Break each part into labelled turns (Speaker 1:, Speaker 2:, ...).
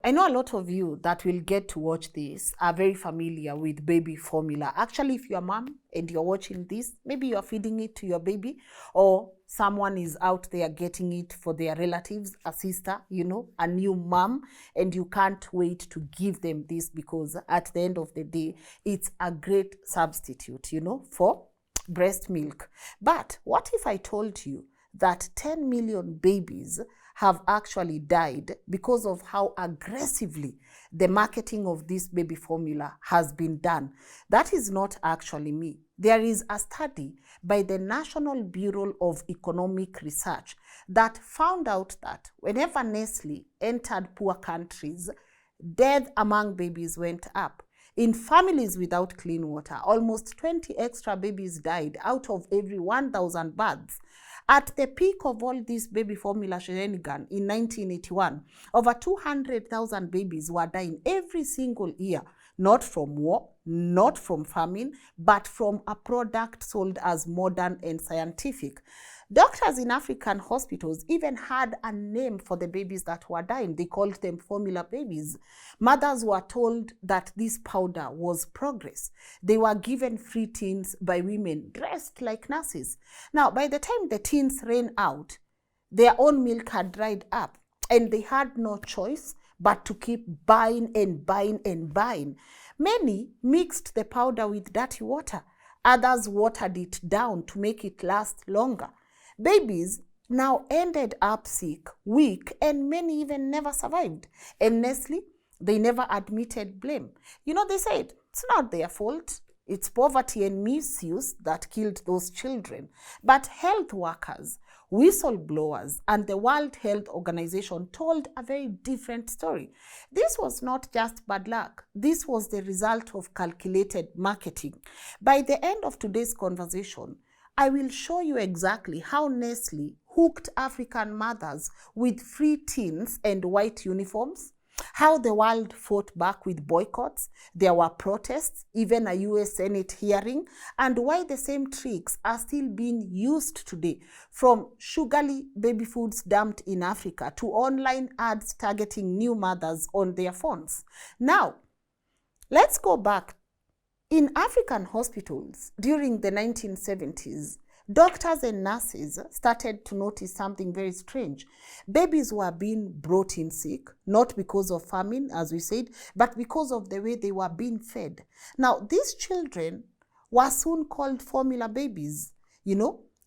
Speaker 1: I know a lot of you that will get to watch this are very familiar with baby formula. Actually, if you're a mom and you're watching this, maybe you're feeding it to your baby, or someone is out there getting it for their relatives, a sister, a new mom, and you can't wait to give them this because at the end of the day, it's a great substitute, for breast milk. But what if I told you that 10 million babies have actually died because of how aggressively the marketing of this baby formula has been done? That is not actually me. There is a study by the National Bureau of Economic Research that found out that whenever Nestlé entered poor countries, death among babies went up. In families without clean water, almost 20 extra babies died out of every 1,000 births. At the peak of all this baby formula shenanigan in 1981, over 200,000 babies were dying every single year, not from war, not from famine, but from a product sold as modern and scientific. Doctors in African hospitals even had a name for the babies that were dying. They called them formula babies. Mothers were told that this powder was progress. They were given free tins by women dressed like nurses. Now, by the time the tins ran out, their own milk had dried up, and they had no choice but to keep buying and buying and buying. Many mixed the powder with dirty water. Others watered it down to make it last longer. Babies now ended up sick, weak, and many even never survived. And Nestlé, they never admitted blame. They said it's not their fault. It's poverty and misuse that killed those children. But health workers, whistleblowers, and the World Health Organization told a very different story. This was not just bad luck. This was the result of calculated marketing. By the end of today's conversation, I will show you exactly how Nestlé hooked African mothers with free tins and white uniforms, how the world fought back with boycotts, there were protests, even a US Senate hearing, and why the same tricks are still being used today, from sugary baby foods dumped in Africa to online ads targeting new mothers on their phones. Now, let's go back. In African hospitals during the 1970s, doctors and nurses started to notice something very strange. Babies were being brought in sick, not because of famine, as we said, but because of the way they were being fed. Now, these children were soon called formula babies.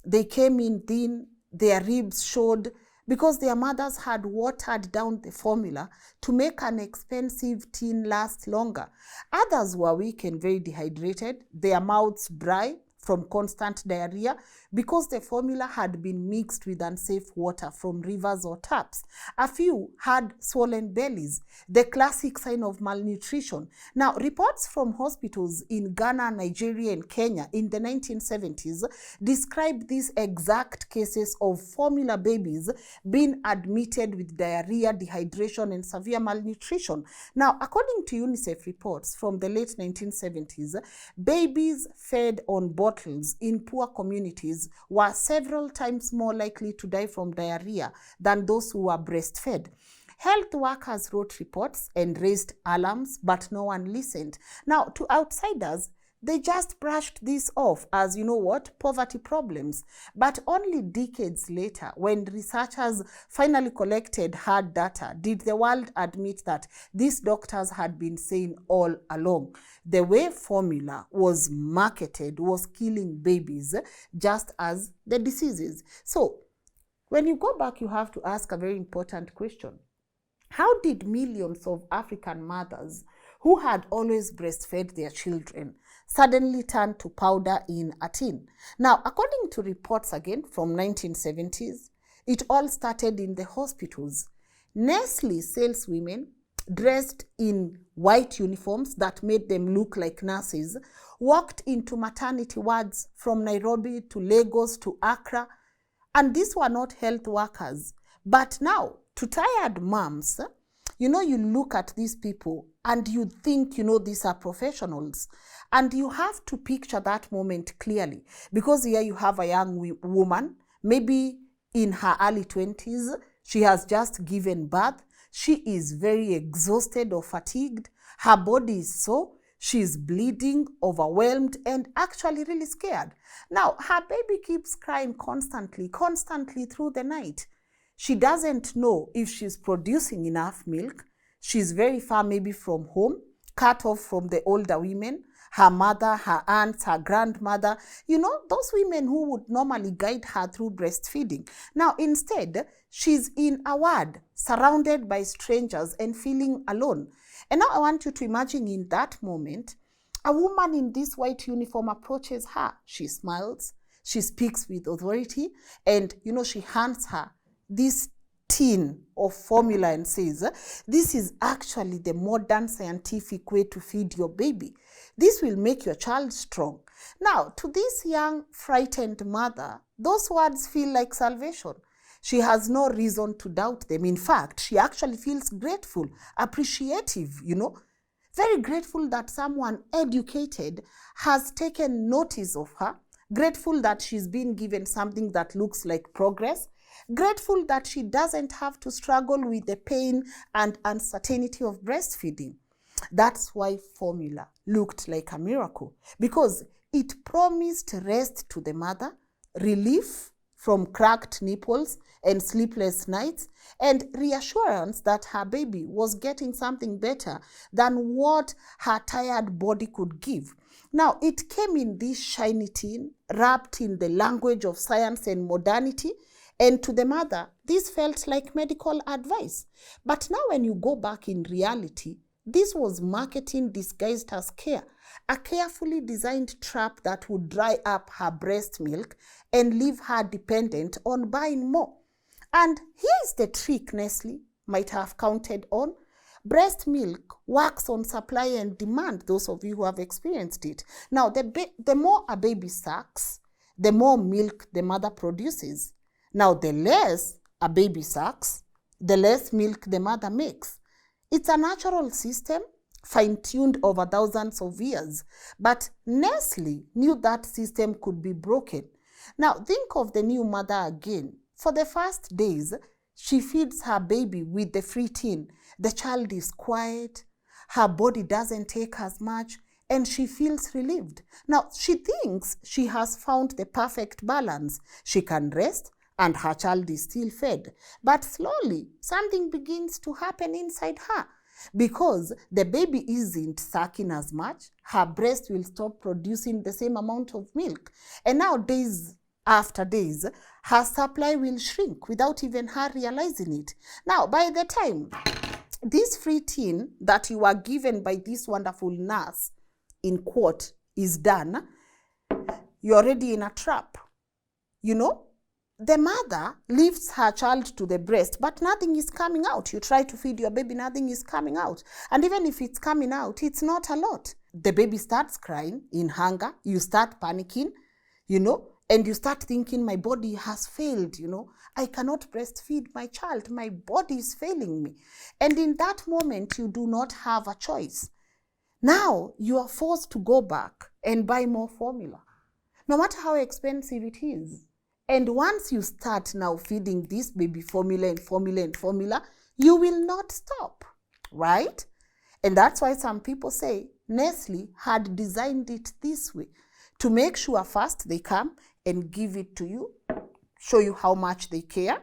Speaker 1: They came in thin, their ribs showed, because their mothers had watered down the formula to make an expensive tin last longer. Others were weak and very dehydrated, their mouths dry from constant diarrhea because the formula had been mixed with unsafe water from rivers or taps. A few had swollen bellies, the classic sign of malnutrition. Now, reports from hospitals in Ghana, Nigeria, and Kenya in the 1970s described these exact cases of formula babies being admitted with diarrhea, dehydration, and severe malnutrition. Now, according to UNICEF reports from the late 1970s, babies fed on bottles in poor communities were several times more likely to die from diarrhea than those who were breastfed. Health workers wrote reports and raised alarms, but no one listened. Now, to outsiders, they just brushed this off as, poverty problems. But only decades later, when researchers finally collected hard data, did the world admit that these doctors had been saying all along. The way formula was marketed was killing babies, just as the diseases. So, when you go back, you have to ask a very important question. How did millions of African mothers who had always breastfed their children suddenly turned to powder in a tin? Now, according to reports again from 1970s, it all started in the hospitals. Nestlé saleswomen, dressed in white uniforms that made them look like nurses, walked into maternity wards from Nairobi to Lagos to Accra. And these were not health workers. But now, to tired moms, you look at these people and you think, these are professionals. And you have to picture that moment clearly. Because here you have a young woman, maybe in her early 20s, she has just given birth. She is very exhausted or fatigued. Her body is sore. She's bleeding, overwhelmed, and actually really scared. Now, her baby keeps crying constantly through the night. She doesn't know if she's producing enough milk. She's very far maybe from home, cut off from the older women, her mother, her aunts, her grandmother, those women who would normally guide her through breastfeeding. Now, instead, she's in a ward, surrounded by strangers and feeling alone. And now I want you to imagine in that moment, a woman in this white uniform approaches her. She smiles, she speaks with authority, and, she hands her this tin of formula and says, this is actually the modern scientific way to feed your baby. This will make your child strong. Now, to this young, frightened mother, those words feel like salvation. She has no reason to doubt them. In fact, she actually feels grateful, appreciative, very grateful that someone educated has taken notice of her, grateful that she's been given something that looks like progress, grateful that she doesn't have to struggle with the pain and uncertainty of breastfeeding. That's why formula looked like a miracle, because it promised rest to the mother, relief from cracked nipples and sleepless nights, and reassurance that her baby was getting something better than what her tired body could give. Now, it came in this shiny tin, wrapped in the language of science and modernity, and to the mother, this felt like medical advice. But now when you go back in reality, this was marketing disguised as care, a carefully designed trap that would dry up her breast milk and leave her dependent on buying more. And here's the trick Nestlé might have counted on. Breast milk works on supply and demand, those of you who have experienced it. Now, the more a baby sucks, the more milk the mother produces. Now, the less a baby sucks, the less milk the mother makes. It's a natural system, fine-tuned over thousands of years. But Nestlé knew that system could be broken. Now, think of the new mother again. For the first days, she feeds her baby with the free tin. The child is quiet, her body doesn't ache as much, and she feels relieved. Now, she thinks she has found the perfect balance. She can rest, and her child is still fed. But slowly, something begins to happen inside her. Because the baby isn't sucking as much, her breast will stop producing the same amount of milk. And now, days after days, her supply will shrink without even her realizing it. Now, by the time this free tin that you are given by this wonderful nurse, in quote, is done, you're already in a trap. The mother lifts her child to the breast, but nothing is coming out. You try to feed your baby, nothing is coming out. And even if it's coming out, it's not a lot. The baby starts crying in hunger. You start panicking, and you start thinking, my body has failed, I cannot breastfeed my child. My body is failing me. And in that moment, you do not have a choice. Now, you are forced to go back and buy more formula, no matter how expensive it is. And once you start now feeding this baby formula and formula and formula, you will not stop, right? And that's why some people say Nestlé had designed it this way, to make sure first they come and give it to you, show you how much they care,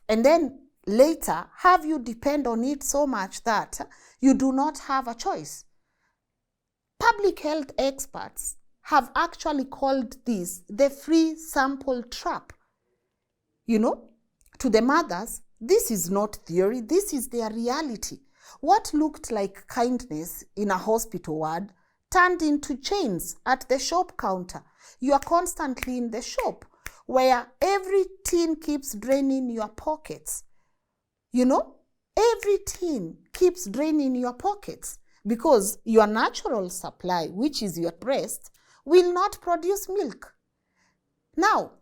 Speaker 1: and then later have you depend on it so much that you do not have a choice. Public health experts have actually called this the free sample trap. To the mothers, this is not theory, this is their reality. What looked like kindness in a hospital ward turned into chains at the shop counter. You are constantly in the shop where every tin keeps draining your pockets. Every tin keeps draining your pockets because your natural supply, which is your breast, will not produce milk. Now,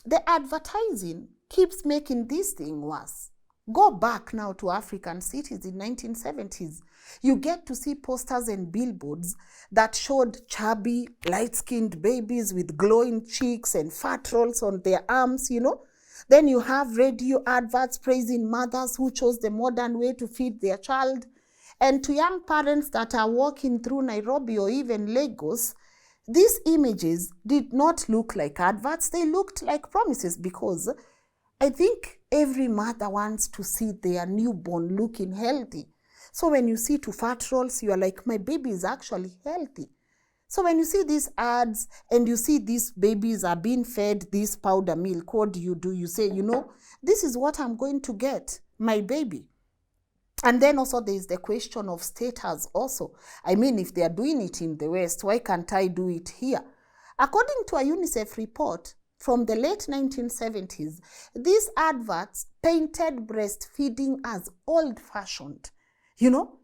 Speaker 1: the advertising keeps making this thing worse. Go back now to African cities in 1970s. You get to see posters and billboards that showed chubby, light-skinned babies with glowing cheeks and fat rolls on their arms, Then you have radio adverts praising mothers who chose the modern way to feed their child. And to young parents that are walking through Nairobi or even Lagos, these images did not look like adverts. They looked like promises, because I think every mother wants to see their newborn looking healthy. So when you see to fat rolls, you are like, my baby is actually healthy. So when you see these ads and you see these babies are being fed this powder milk, what do? You say, this is what I'm going to get, my baby. And then also there is the question of status also. I mean, if they are doing it in the West, why can't I do it here? According to a UNICEF report from the late 1970s, these adverts painted breastfeeding as old-fashioned.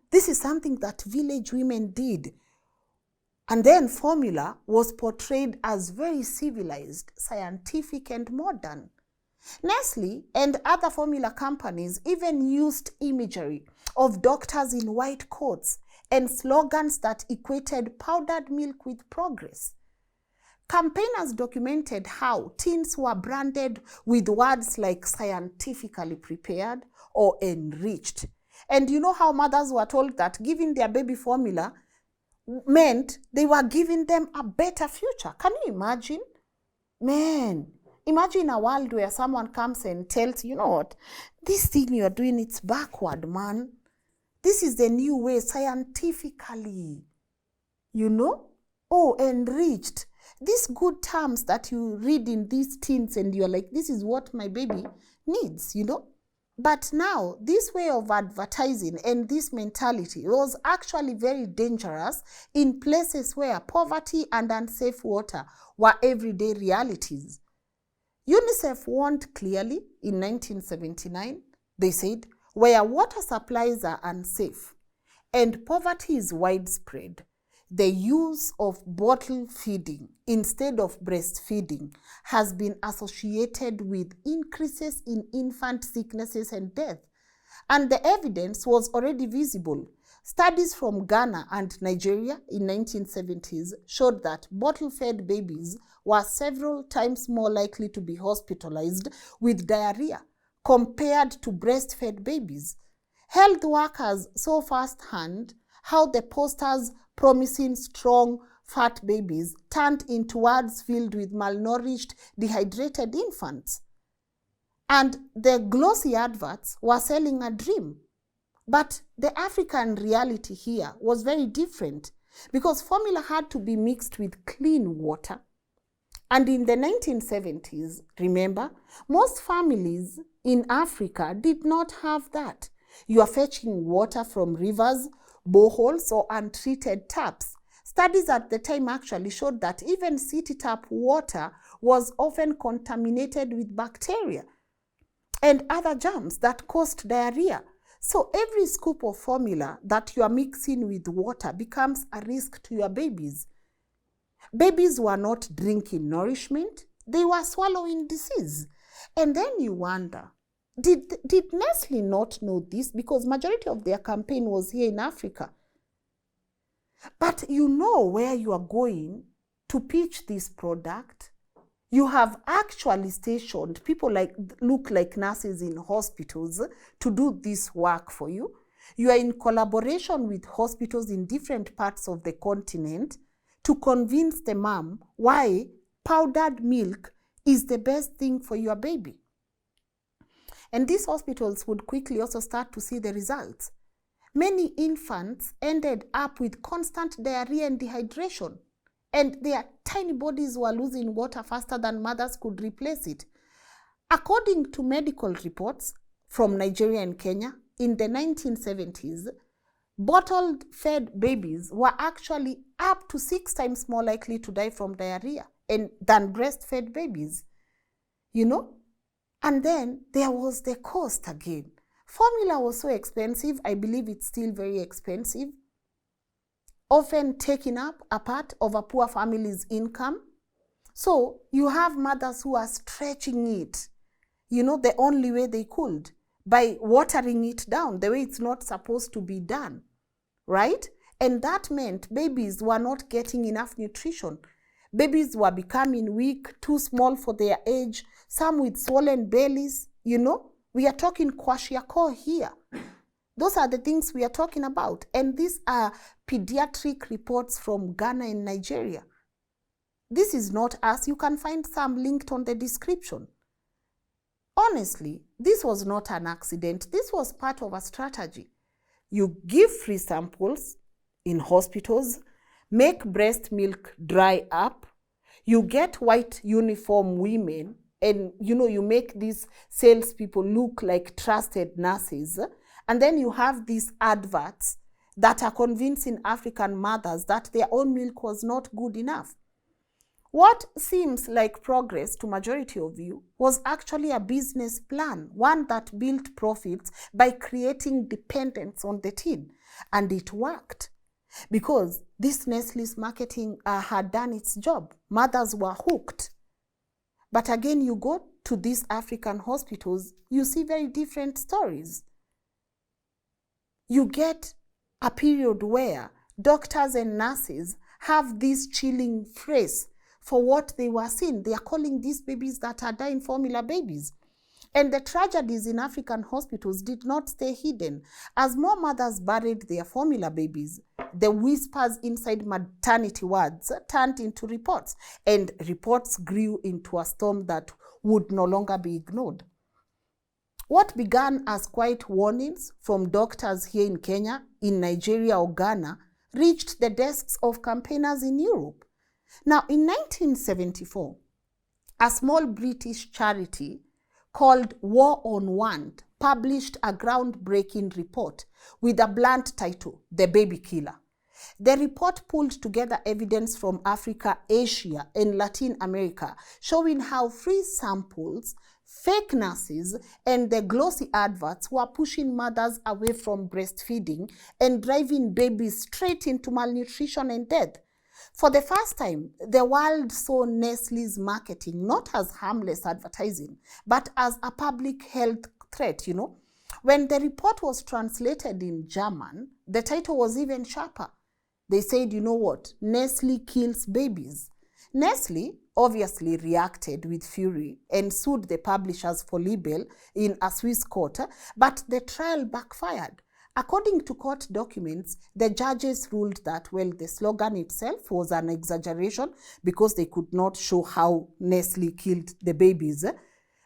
Speaker 1: This is something that village women did. And then formula was portrayed as very civilized, scientific, and modern. Nestlé and other formula companies even used imagery of doctors in white coats and slogans that equated powdered milk with progress. Campaigners documented how teens were branded with words like scientifically prepared or enriched. And you know how mothers were told that giving their baby formula meant they were giving them a better future. Can you imagine? Man, imagine a world where someone comes and tells you, what, this thing you are doing, it's backward, man. This is the new way, scientifically. Enriched. These good terms that you read in these teens and you're like, this is what my baby needs, But now, this way of advertising and this mentality was actually very dangerous in places where poverty and unsafe water were everyday realities. UNICEF warned clearly in 1979, they said, where water supplies are unsafe and poverty is widespread, the use of bottle feeding instead of breastfeeding has been associated with increases in infant sicknesses and death. And the evidence was already visible. Studies from Ghana and Nigeria in 1970s showed that bottle-fed babies were several times more likely to be hospitalized with diarrhea compared to breastfed babies. Health workers saw firsthand how the posters promising strong, fat babies turned into words filled with malnourished, dehydrated infants. And the glossy adverts were selling a dream. But the African reality here was very different, because formula had to be mixed with clean water. And in the 1970s, remember, most families in Africa did not have that. You are fetching water from rivers, boreholes, or untreated taps. Studies at the time actually showed that even city tap water was often contaminated with bacteria and other germs that caused diarrhea. So every scoop of formula that you are mixing with water becomes a risk to your babies. Babies were not drinking nourishment, they were swallowing disease. And then you wonder, did Nestlé not know this? Because majority of their campaign was here in Africa. But you know where you are going to pitch this product. You have actually stationed people look like nurses in hospitals to do this work for you. You are in collaboration with hospitals in different parts of the continent to convince the mom why powdered milk is the best thing for your baby. And these hospitals would quickly also start to see the results. Many infants ended up with constant diarrhea and dehydration, and their tiny bodies were losing water faster than mothers could replace it. According to medical reports from Nigeria and Kenya, in the 1970s, bottled-fed babies were actually up to 6 times more likely to die from diarrhea than breastfed babies. And then there was the cost again. Formula was so expensive, I believe it's still very expensive, often taking up a part of a poor family's income. So you have mothers who are stretching it, the only way they could, by watering it down the way it's not supposed to be done, right? And that meant babies were not getting enough nutrition. Babies were becoming weak, too small for their age, some with swollen bellies, you know. We are talking kwashiorkor here. Those are the things we are talking about. And these are pediatric reports from Ghana and Nigeria. This is not us. You can find some linked on the description. Honestly, this was not an accident. This was part of a strategy. You give free samples in hospitals, make breast milk dry up, you get white uniform women, and you make these salespeople look like trusted nurses, and then you have these adverts that are convincing African mothers that their own milk was not good enough. What seems like progress to majority of you was actually a business plan, one that built profits by creating dependence on the teen. And it worked because this Nestlé's marketing had done its job. Mothers were hooked. But again, you go to these African hospitals, you see very different stories. You get a period where doctors and nurses have this chilling phrase for what they were seeing. They are calling these babies that are dying formula babies. And the tragedies in African hospitals did not stay hidden. As more mothers buried their formula babies, the whispers inside maternity wards turned into reports, and reports grew into a storm that would no longer be ignored. What began as quiet warnings from doctors here in Kenya, in Nigeria or Ghana, reached the desks of campaigners in Europe. Now, in 1974, a small British charity called War on Want published a groundbreaking report with a blunt title, The Baby Killer. The report pulled together evidence from Africa, Asia, and Latin America, showing how free samples, fake nurses, and the glossy adverts were pushing mothers away from breastfeeding and driving babies straight into malnutrition and death. For the first time, the world saw Nestlé's marketing not as harmless advertising, but as a public health threat, When the report was translated in German, the title was even sharper. They said, Nestlé kills babies. Nestlé obviously reacted with fury and sued the publishers for libel in a Swiss court, but the trial backfired. According to court documents, the judges ruled that, the slogan itself was an exaggeration because they could not show how Nestlé killed the babies.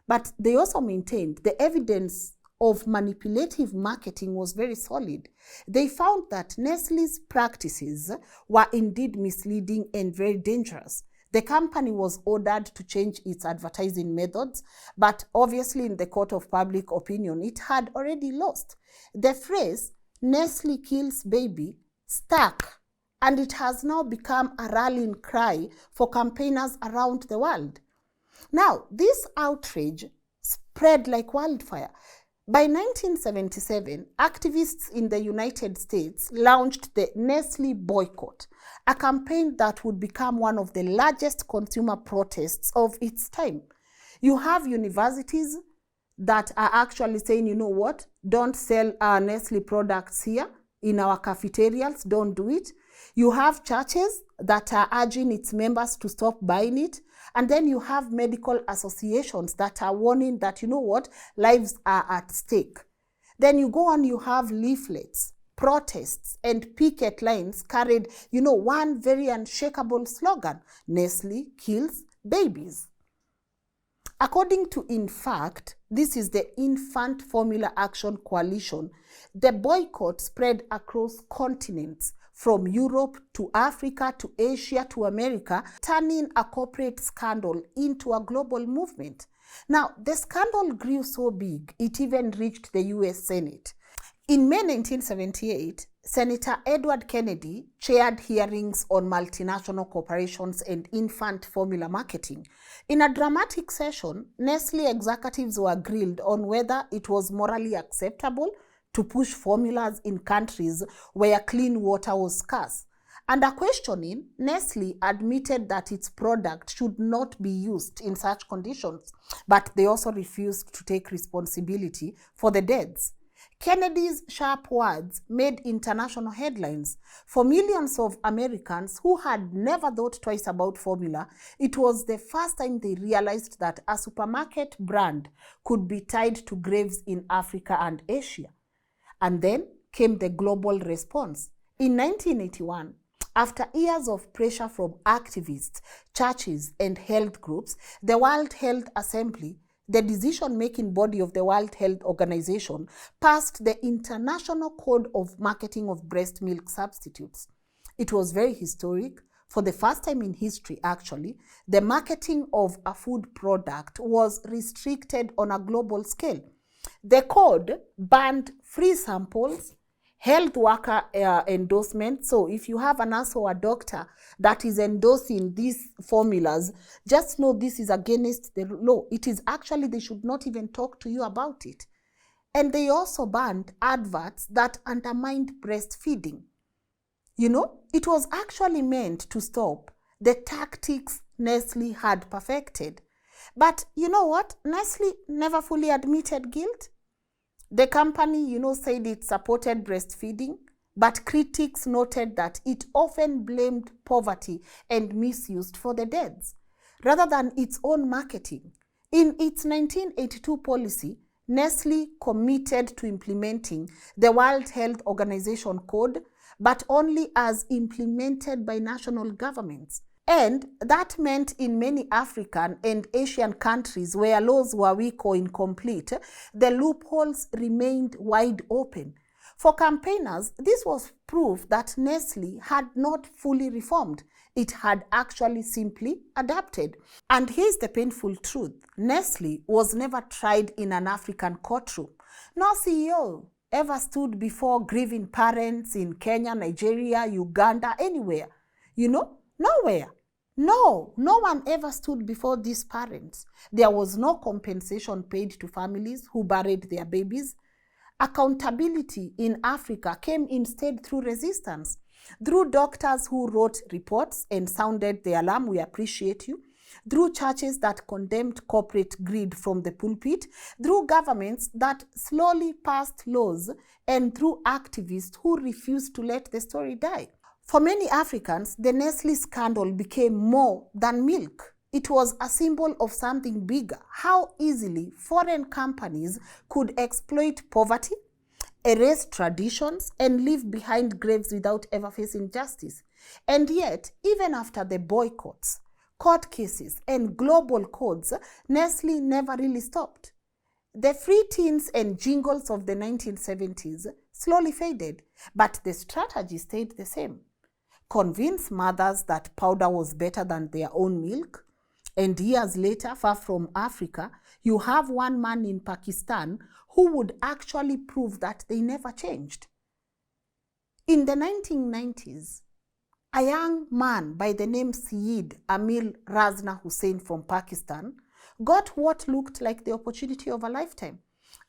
Speaker 1: But they also maintained the evidence of manipulative marketing was very solid. They found that Nestlé's practices were indeed misleading and very dangerous. The company was ordered to change its advertising methods, but obviously in the court of public opinion, it had already lost. The phrase, Nestlé kills baby, stuck, and it has now become a rallying cry for campaigners around the world. Now, this outrage spread like wildfire. By 1977, activists in the United States launched the Nestlé boycott, a campaign that would become one of the largest consumer protests of its time. You have universities that are actually saying, don't sell our Nestlé products here in our cafeterias, don't do it. You have churches that are urging its members to stop buying it. And then you have medical associations that are warning that, lives are at stake. Then you go on, you have leaflets, protests, and picket lines carried, one very unshakable slogan, Nestlé kills babies. According to InFact, this is the Infant Formula Action Coalition, the boycott spread across continents, from Europe to Africa to Asia to America, turning a corporate scandal into a global movement. Now, the scandal grew so big, it even reached the US Senate. In May 1978, Senator Edward Kennedy chaired hearings on multinational corporations and infant formula marketing. In a dramatic session, Nestlé executives were grilled on whether it was morally acceptable to push formulas in countries where clean water was scarce. Under questioning, Nestlé admitted that its product should not be used in such conditions, but they also refused to take responsibility for the deaths. Kennedy's sharp words made international headlines. For millions of Americans who had never thought twice about formula, it was the first time they realized that a supermarket brand could be tied to graves in Africa and Asia. And then came the global response. In 1981, after years of pressure from activists, churches, and health groups, the World Health Assembly, the decision-making body of the World Health Organization, passed the International Code of Marketing of Breast Milk Substitutes. It was very historic. For the first time in history, actually, the marketing of a food product was restricted on a global scale. The code banned free samples, health worker endorsement. So if you have a nurse or a doctor that is endorsing these formulas, just know this is against the law. It is actually, they should not even talk to you about it. And they also banned adverts that undermined breastfeeding. You know, it was actually meant to stop the tactics Nestlé had perfected. But you know what? Nestlé never fully admitted guilt. The company, said it supported breastfeeding, but critics noted that it often blamed poverty and misuse for the deaths, rather than its own marketing. In its 1982 policy, Nestlé committed to implementing the World Health Organization Code, but only as implemented by national governments. And that meant in many African and Asian countries where laws were weak or incomplete, the loopholes remained wide open. For campaigners, this was proof that Nestlé had not fully reformed. It had actually simply adapted. And here's the painful truth. Nestlé was never tried in an African courtroom. No CEO ever stood before grieving parents in Kenya, Nigeria, Uganda, anywhere. Nowhere. No one ever stood before these parents. There was no compensation paid to families who buried their babies. Accountability in Africa came instead through resistance, through doctors who wrote reports and sounded the alarm, we appreciate you, through churches that condemned corporate greed from the pulpit, through governments that slowly passed laws, and through activists who refused to let the story die. For many Africans, the Nestlé scandal became more than milk. It was a symbol of something bigger, how easily foreign companies could exploit poverty, erase traditions, and leave behind graves without ever facing justice. And yet, even after the boycotts, court cases, and global codes, Nestlé never really stopped. The free tins and jingles of the 1970s slowly faded, but the strategy stayed the same. Convince mothers that powder was better than their own milk, and years later, far from Africa, you have one man in Pakistan who would actually prove that they never changed. In the 1990s, a young man by the name Syed Amir Razna Hussain from Pakistan got what looked like the opportunity of a lifetime,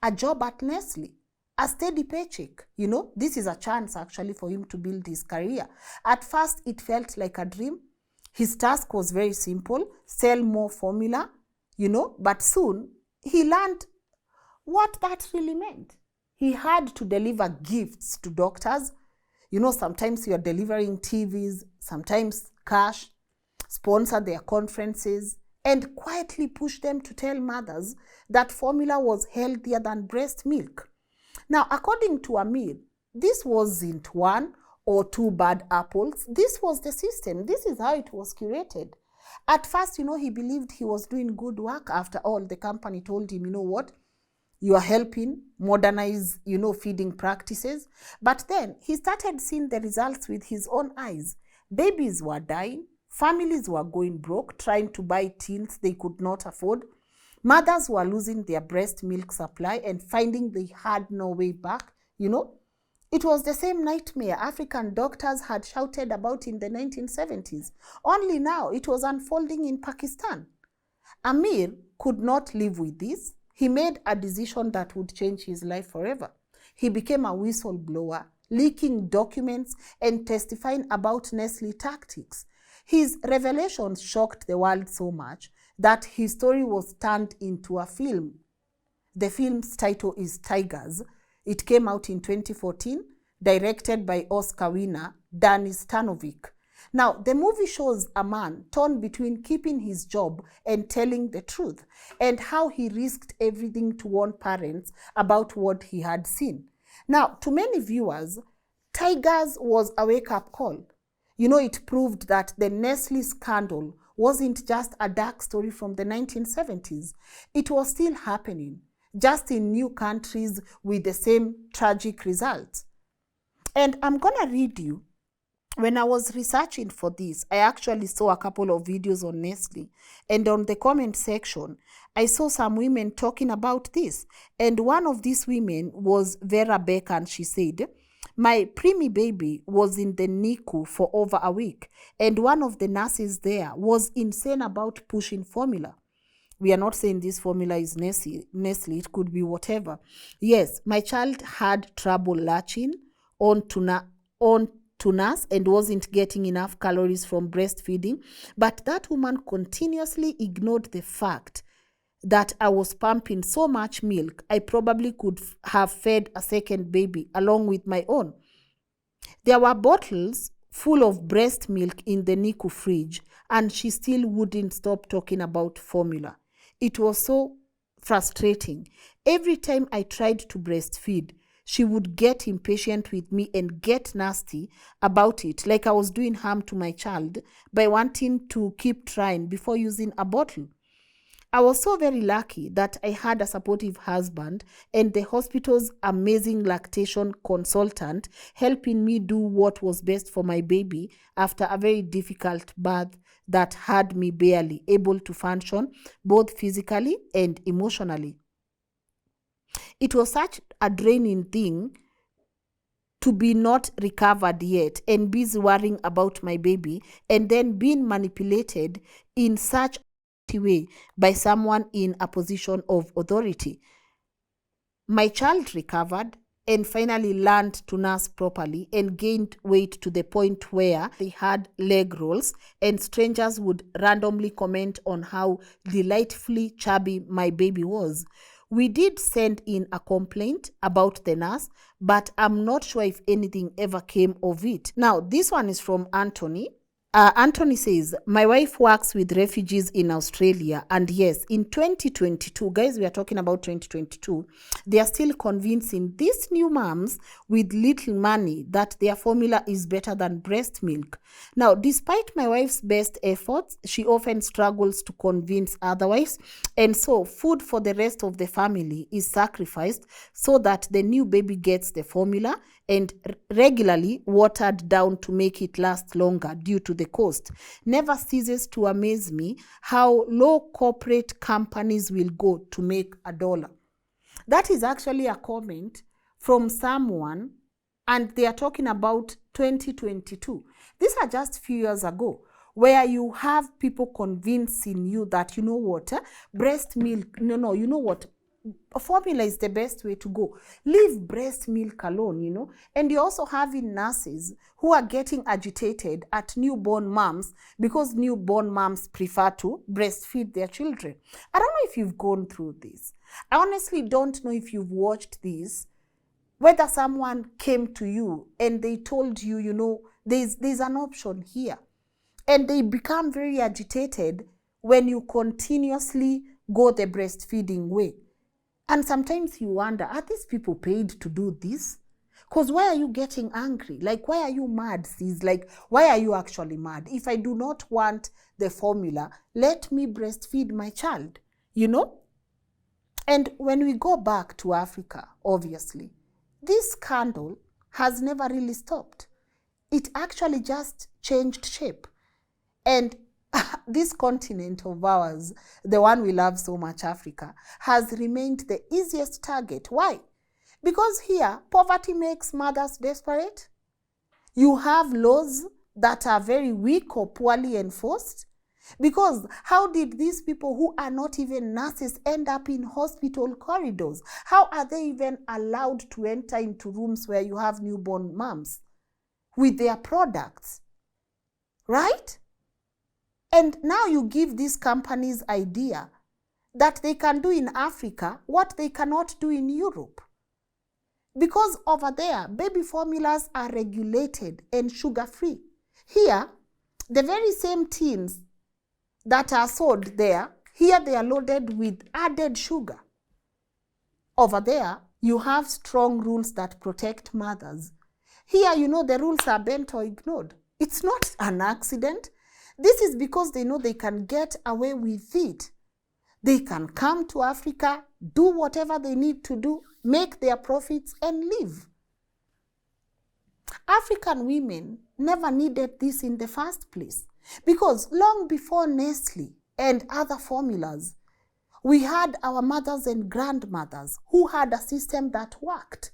Speaker 1: a job at Nestlé, a steady paycheck. This is a chance actually for him to build his career. At first, it felt like a dream. His task was very simple, sell more formula, but soon he learned what that really meant. He had to deliver gifts to doctors. Sometimes you're delivering TVs, sometimes cash, sponsor their conferences, and quietly push them to tell mothers that formula was healthier than breast milk. Now, according to Amir, this wasn't one or two bad apples. This was the system. This is how it was curated. At first, he believed he was doing good work. After all, the company told him, what? You are helping modernize, feeding practices. But then he started seeing the results with his own eyes. Babies were dying. Families were going broke, trying to buy tins they could not afford. Mothers were losing their breast milk supply and finding they had no way back. It was the same nightmare African doctors had shouted about in the 1970s. Only now it was unfolding in Pakistan. Amir could not live with this. He made a decision that would change his life forever. He became a whistleblower, leaking documents and testifying about Nestlé tactics. His revelations shocked the world so much that his story was turned into a film. The film's title is Tigers. It came out in 2014, directed by Oscar winner Danny Stanovic. Now, the movie shows a man torn between keeping his job and telling the truth, and how he risked everything to warn parents about what he had seen. Now, to many viewers, Tigers was a wake-up call. You know, it proved that the Nestlé scandal wasn't just a dark story from the 1970s. It was still happening, just in new countries with the same tragic results. And I'm going to read you. When I was researching for this, I actually saw a couple of videos on Nestlé. And on the comment section, I saw some women talking about this. And one of these women was Vera Beck, and she said, my preemie baby was in the NICU for over a week, and one of the nurses there was insane about pushing formula. We are not saying this formula is Nestlé, it could be whatever. Yes, my child had trouble latching on to nurse and wasn't getting enough calories from breastfeeding, but that woman continuously ignored the fact that I was pumping so much milk, I probably could have fed a second baby along with my own. There were bottles full of breast milk in the NICU fridge, and she still wouldn't stop talking about formula. It was so frustrating. Every time I tried to breastfeed, she would get impatient with me and get nasty about it, like I was doing harm to my child by wanting to keep trying before using a bottle. I was so very lucky that I had a supportive husband and the hospital's amazing lactation consultant helping me do what was best for my baby after a very difficult birth that had me barely able to function both physically and emotionally. It was such a draining thing to be not recovered yet and busy worrying about my baby and then being manipulated in such way by someone in a position of authority. My child recovered and finally learned to nurse properly and gained weight to the point where they had leg rolls, and strangers would randomly comment on how delightfully chubby my baby was. We did send in a complaint about the nurse, but I'm not sure if anything ever came of it. Now, this one is from Anthony. Anthony says, my wife works with refugees in Australia, and yes, in 2022, guys, we are talking about 2022, they are still convincing these new moms with little money that their formula is better than breast milk. Now, despite my wife's best efforts, she often struggles to convince otherwise, and so food for the rest of the family is sacrificed so that the new baby gets the formula and regularly watered down to make it last longer due to the cost. Never ceases to amaze me how low corporate companies will go to make $1. That is actually a comment from someone, and they are talking about 2022. These are just few years ago, where you have people convincing you that, you know what, breast milk, no, you know what, formula is the best way to go. Leave breast milk alone, you know. And you're also having nurses who are getting agitated at newborn moms because newborn moms prefer to breastfeed their children. I don't know if you've gone through this. I honestly don't know if you've watched this, whether someone came to you and they told you, you know, there's an option here. And they become very agitated when you continuously go the breastfeeding way. And sometimes you wonder, are these people paid to do this? Because why are you getting angry? Like, why are you mad, sis? Like, why are you actually mad? If I do not want the formula, let me breastfeed my child, you know? And when we go back to Africa, obviously, this scandal has never really stopped. It actually just changed shape. And this continent of ours, the one we love so much, Africa, has remained the easiest target. Why? Because here, poverty makes mothers desperate. You have laws that are very weak or poorly enforced. Because how did these people who are not even nurses end up in hospital corridors? How are they even allowed to enter into rooms where you have newborn moms with their products? Right? And now you give these companies idea that they can do in Africa what they cannot do in Europe. Because over there, baby formulas are regulated and sugar-free. Here, the very same tins that are sold there, here they are loaded with added sugar. Over there, you have strong rules that protect mothers. Here, the rules are bent or ignored. It's not an accident. This is because they know they can get away with it. They can come to Africa, do whatever they need to do, make their profits, and leave. African women never needed this in the first place, because long before Nestlé and other formulas, we had our mothers and grandmothers who had a system that worked.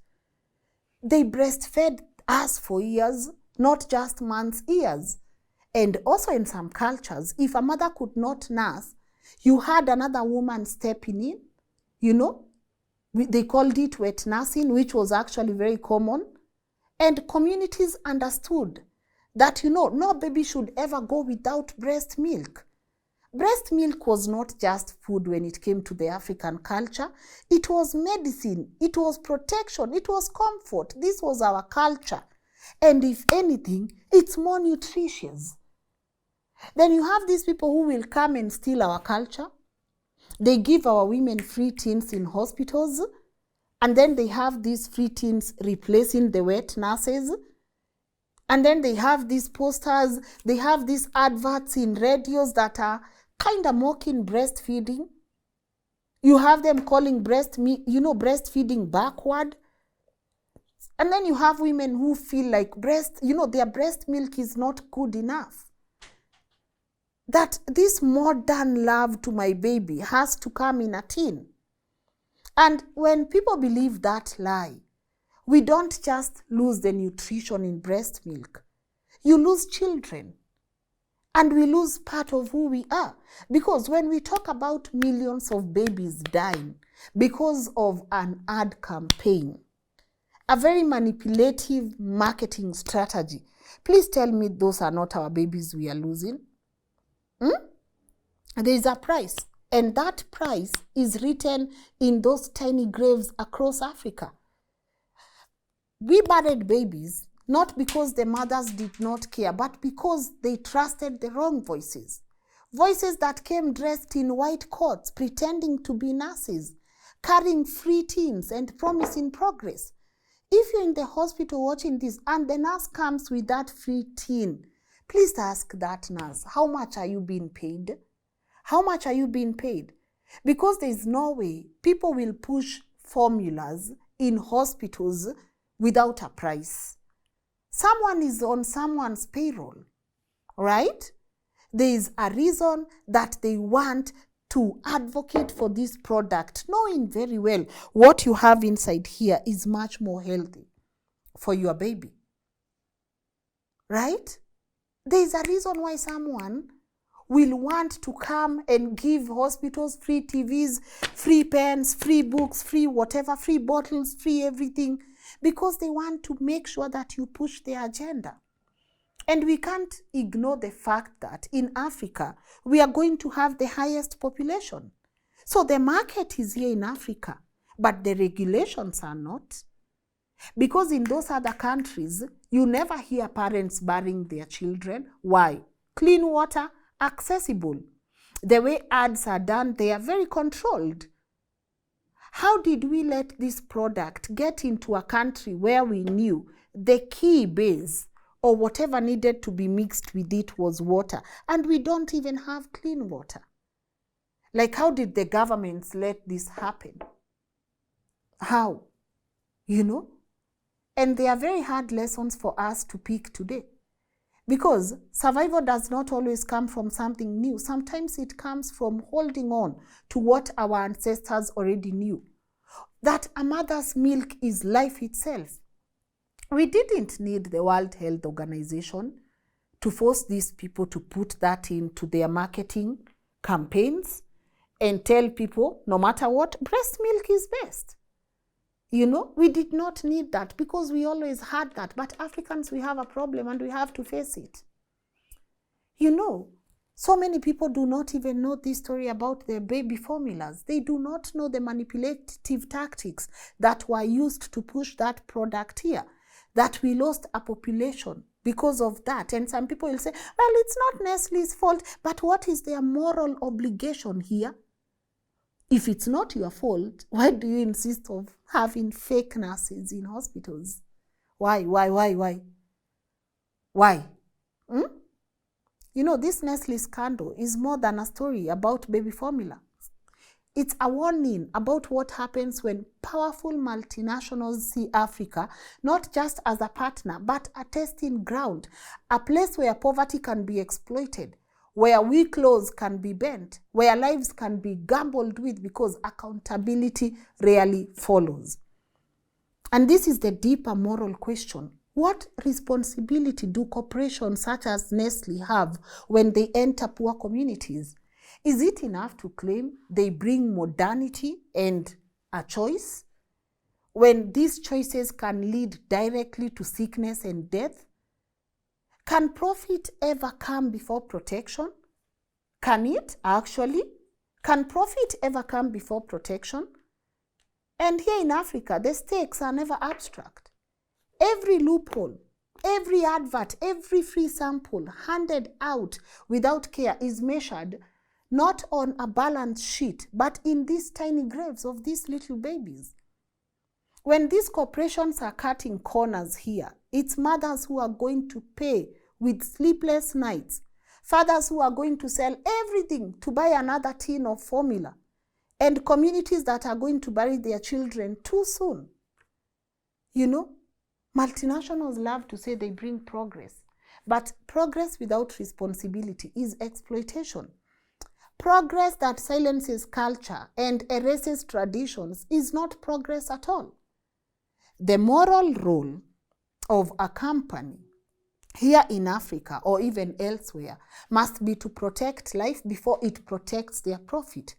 Speaker 1: They breastfed us for years, not just months, years. And also in some cultures, if a mother could not nurse, you had another woman stepping in, they called it wet nursing, which was actually very common. And communities understood that, no baby should ever go without breast milk. Breast milk was not just food when it came to the African culture. It was medicine, it was protection, it was comfort. This was our culture. And if anything, it's more nutritious. Then you have these people who will come and steal our culture. They give our women free tins in hospitals, and then they have these free tins replacing the wet nurses. And then they have these posters, they have these adverts in radios that are kind of mocking breastfeeding. You have them calling breastfeeding backward. And then you have women who feel like their breast milk is not good enough. That this modern love to my baby has to come in a tin. And when people believe that lie, we don't just lose the nutrition in breast milk. You lose children. And we lose part of who we are. Because when we talk about millions of babies dying because of an ad campaign, a very manipulative marketing strategy, please tell me those are not our babies we are losing. There is a price, and that price is written in those tiny graves across Africa. We buried babies not because the mothers did not care, but because they trusted the wrong voices. Voices that came dressed in white coats, pretending to be nurses, carrying free tins and promising progress. If you're in the hospital watching this and the nurse comes with that free tin, please ask that nurse, how much are you being paid? How much are you being paid? Because there is no way people will push formulas in hospitals without a price. Someone is on someone's payroll, right? There is a reason that they want to advocate for this product, knowing very well what you have inside here is much more healthy for your baby, right? There is a reason why someone will want to come and give hospitals free TVs, free pens, free books, free whatever, free bottles, free everything, because they want to make sure that you push their agenda. And we can't ignore the fact that in Africa, we are going to have the highest population. So the market is here in Africa, but the regulations are not. Because in those other countries, you never hear parents burying their children. Why? Clean water, accessible. The way ads are done, they are very controlled. How did we let this product get into a country where we knew the key base or whatever needed to be mixed with it was water, and we don't even have clean water? Like, how did the governments let this happen? How? And they are very hard lessons for us to pick today. Because survival does not always come from something new. Sometimes it comes from holding on to what our ancestors already knew. That a mother's milk is life itself. We didn't need the World Health Organization to force these people to put that into their marketing campaigns and tell people, no matter what, breast milk is best. We did not need that because we always had that. But Africans, we have a problem and we have to face it. So many people do not even know this story about their baby formulas. They do not know the manipulative tactics that were used to push that product here, that we lost a population because of that. And some people will say, well, it's not Nestlé's fault, but what is their moral obligation here? If it's not your fault, why do you insist on having fake nurses in hospitals? Why? Why? You know, this Nestlé scandal is more than a story about baby formula. It's a warning about what happens when powerful multinationals see Africa not just as a partner, but a testing ground, a place where poverty can be exploited, where weak laws can be bent, where lives can be gambled with because accountability rarely follows. And this is the deeper moral question. What responsibility do corporations such as Nestlé have when they enter poor communities? Is it enough to claim they bring modernity and a choice, when these choices can lead directly to sickness and death? Can profit ever come before protection? Can it actually? Can profit ever come before protection? And here in Africa, the stakes are never abstract. Every loophole, every advert, every free sample handed out without care is measured not on a balance sheet, but in these tiny graves of these little babies. When these corporations are cutting corners here, it's mothers who are going to pay with sleepless nights, fathers who are going to sell everything to buy another tin of formula, and communities that are going to bury their children too soon. You know, multinationals love to say they bring progress, but progress without responsibility is exploitation. Progress that silences culture and erases traditions is not progress at all. The moral role of a company here in Africa or even elsewhere must be to protect life before it protects their profit.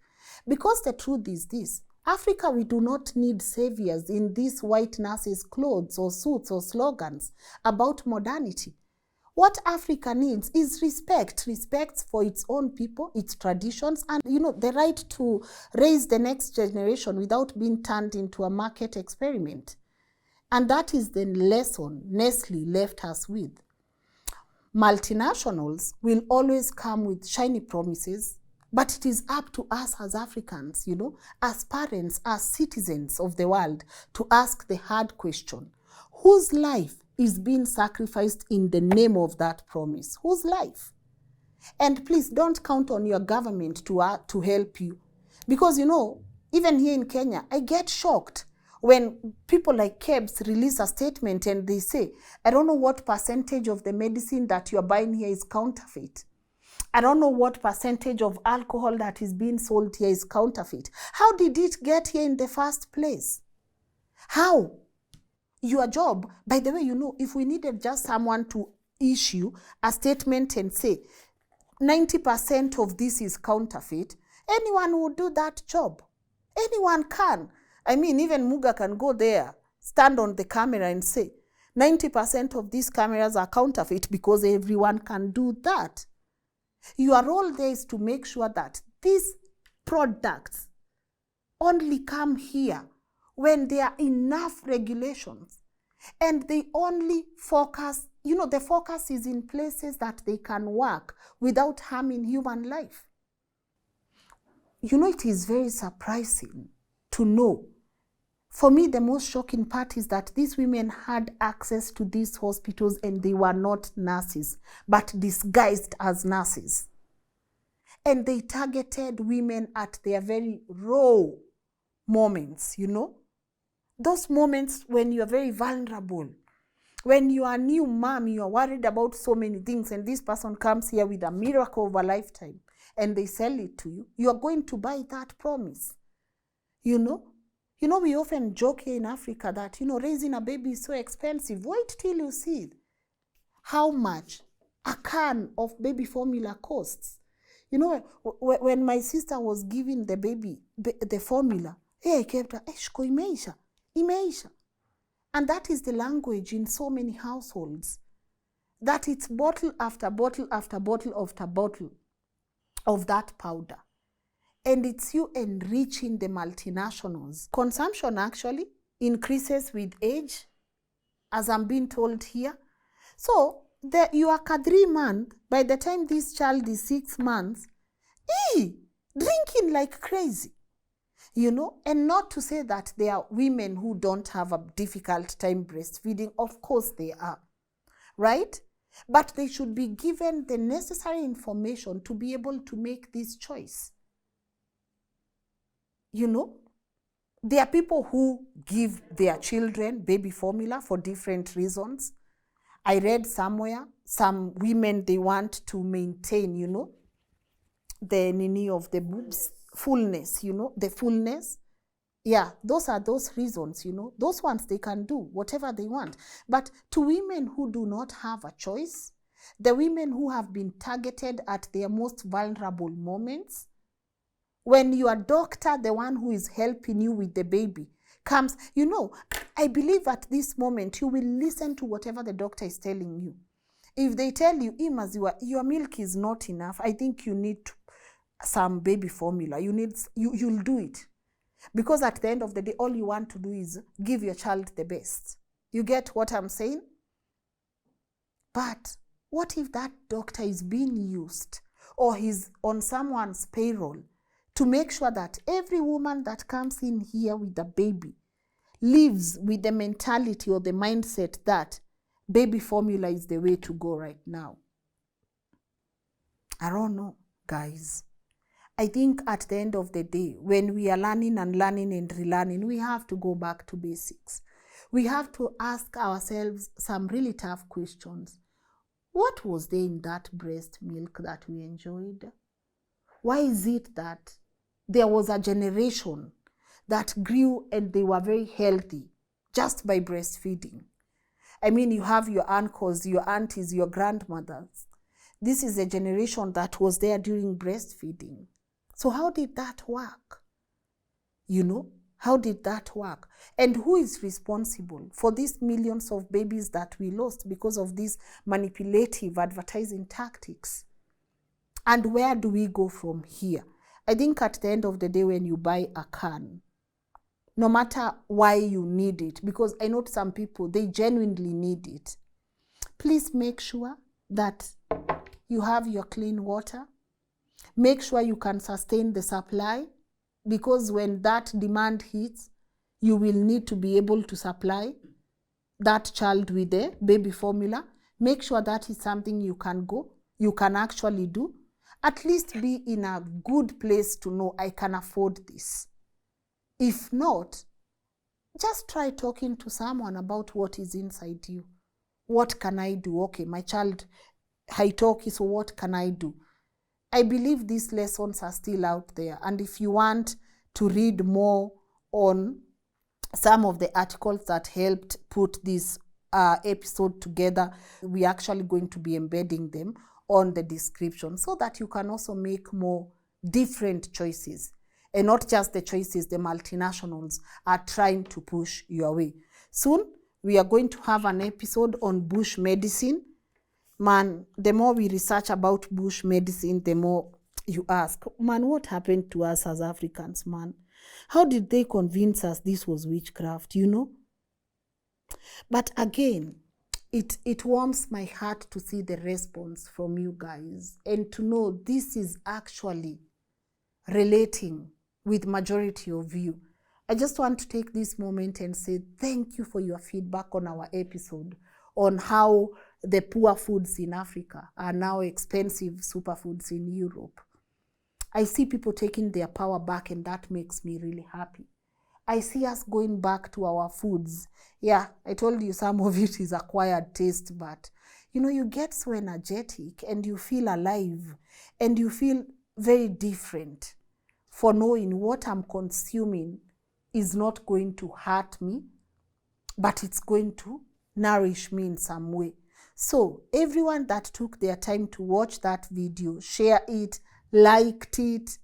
Speaker 1: Because the truth is this: Africa, we do not need saviors in these white nurses' clothes or suits or slogans about modernity. What Africa needs is respect for its own people, its traditions, and the right to raise the next generation without being turned into a market experiment. And that is the lesson Nestlé left us with. Multinationals will always come with shiny promises, but it is up to us as Africans, as parents, as citizens of the world, to ask the hard question: whose life is being sacrificed in the name of that promise? Whose life? And please don't count on your government to help you. Because, even here in Kenya, I get shocked when people like KEBS release a statement and they say, I don't know what percentage of the medicine that you're buying here is counterfeit. I don't know what percentage of alcohol that is being sold here is counterfeit. How did it get here in the first place? How? Your job, by the way, if we needed just someone to issue a statement and say 90% of this is counterfeit, anyone would do that job. Anyone can. I mean, even Muga can go there, stand on the camera and say 90% of these cameras are counterfeit, because everyone can do that. Your role there is to make sure that these products only come here when there are enough regulations, and they only focus, the focus is in places that they can work without harming human life. It is very surprising to know. For me, the most shocking part is that these women had access to these hospitals and they were not nurses, but disguised as nurses. And they targeted women at their very raw moments, Those moments when you are very vulnerable. When you are a new mom, you are worried about so many things, and this person comes here with a miracle of a lifetime and they sell it to you. You are going to buy that promise, we often joke here in Africa that, raising a baby is so expensive. Wait till you see how much a can of baby formula costs. When my sister was giving the baby the formula, I kept her, Eshko imeisha. And that is the language in so many households, that it's bottle after bottle after bottle after bottle. of that powder. And it's you enriching the multinationals. Consumption actually increases with age, as I'm being told here. So you are 3 months, by the time this child is 6 months, drinking like crazy. And not to say that there are women who don't have a difficult time breastfeeding. Of course they are, right? But they should be given the necessary information to be able to make this choice. There are people who give their children baby formula for different reasons. I read somewhere, some women, they want to maintain, the nini of the boobs, fullness, the fullness. Yeah, those are those reasons, Those ones they can do whatever they want. But to women who do not have a choice, the women who have been targeted at their most vulnerable moments, when your doctor, the one who is helping you with the baby, comes, I believe at this moment you will listen to whatever the doctor is telling you. If they tell you, Imas, your milk is not enough, I think you need some baby formula. You'll do it. Because at the end of the day, all you want to do is give your child the best. You get what I'm saying? But what if that doctor is being used, or he's on someone's payroll, to make sure that every woman that comes in here with a baby lives with the mentality or the mindset that baby formula is the way to go right now? I don't know, guys. I think at the end of the day, when we are learning and relearning, we have to go back to basics. We have to ask ourselves some really tough questions. What was there in that breast milk that we enjoyed? Why is it that there was a generation that grew and they were very healthy just by breastfeeding? I mean, you have your uncles, your aunties, your grandmothers. This is a generation that was there during breastfeeding. So how did that work? How did that work? And who is responsible for these millions of babies that we lost because of these manipulative advertising tactics? And where do we go from here? I think at the end of the day, when you buy a can, no matter why you need it, because I know some people, they genuinely need it, please make sure that you have your clean water. Make sure you can sustain the supply, because when that demand hits, you will need to be able to supply that child with the baby formula. Make sure that is something you can actually do. At least be in a good place to know I can afford this. If not, just try talking to someone about what is inside you. What can I do? Okay, my child haitoki, so what can I do? I believe these lessons are still out there. And if you want to read more on some of the articles that helped put this episode together, we're actually going to be embedding them on the description so that you can also make more different choices, and not just the choices the multinationals are trying to push your way. Soon, we are going to have an episode on bush medicine. Man, the more we research about bush medicine, the more you ask, man, what happened to us as Africans, man? How did they convince us this was witchcraft, But again, it warms my heart to see the response from you guys and to know this is actually relating with majority of you. I just want to take this moment and say thank you for your feedback on our episode on how the poor foods in Africa are now expensive superfoods in Europe. I see people taking their power back, and that makes me really happy. I see us going back to our foods. Yeah, I told you some of it is acquired taste, but you get so energetic and you feel alive and you feel very different for knowing what I'm consuming is not going to hurt me, but it's going to nourish me in some way. So everyone that took their time to watch that video, share it, liked it,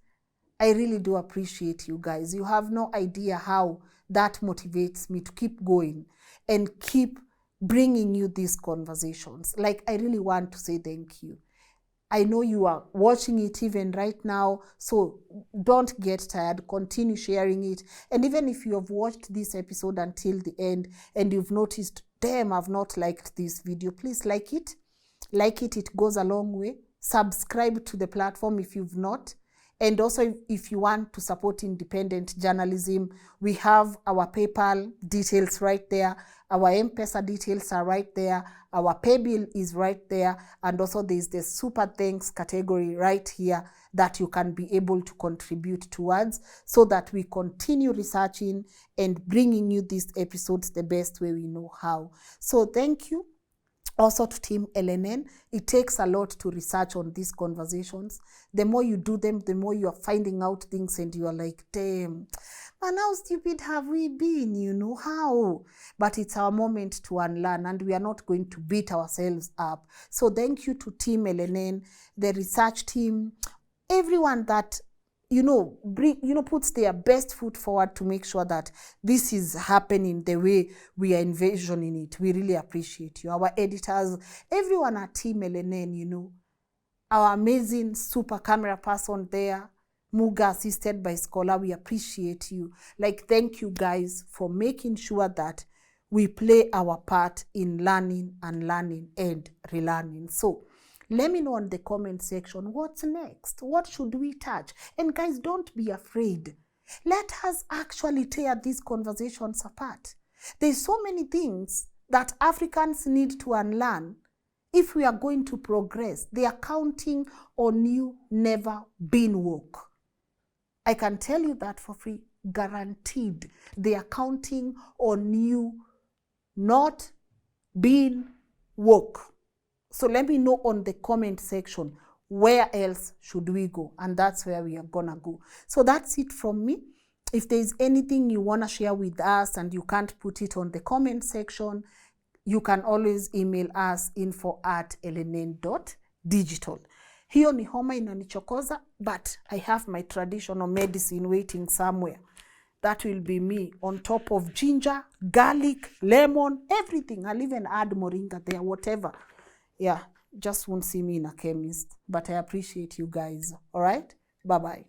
Speaker 1: I really do appreciate you guys. You have no idea how that motivates me to keep going and keep bringing you these conversations. Like, I really want to say thank you. I know you are watching it even right now, so don't get tired. Continue sharing it. And even if you have watched this episode until the end and you've noticed, damn, I've not liked this video, please like it. Like it, it goes a long way. Subscribe to the platform if you've not. And also, if you want to support independent journalism, we have our PayPal details right there. Our M-Pesa details are right there. Our pay bill is right there. And also there's the super thanks category right here that you can be able to contribute towards, so that we continue researching and bringing you these episodes the best way we know how. So thank you. Also to Team LNN, it takes a lot to research on these conversations. The more you do them, the more you are finding out things and you are like, damn, man, how stupid have we been, you know, how? But it's our moment to unlearn, and we are not going to beat ourselves up. So thank you to Team LNN, the research team, everyone that puts their best foot forward to make sure that this is happening the way we are envisioning it. We really appreciate you. Our editors, everyone at Team LNN, our amazing super camera person there, Muga, assisted by Scholar, we appreciate you. Like, thank you guys for making sure that we play our part in learning and relearning. So let me know in the comment section, what's next? What should we touch? And guys, don't be afraid. Let us actually tear these conversations apart. There's so many things that Africans need to unlearn if we are going to progress. They are counting on you never being woke. I can tell you that for free, guaranteed. They are counting on you not being woke. So let me know on the comment section, where else should we go? And that's where we are gonna go. So that's it from me. If there's anything you wanna share with us and you can't put it on the comment section, you can always email us info@lnn.digital. Hiyo ni homa inanichokoza, but I have my traditional medicine waiting somewhere. That will be me on top of ginger, garlic, lemon, everything. I'll even add moringa there, whatever. Yeah, just won't see me in a chemist. But I appreciate you guys. All right? Bye-bye.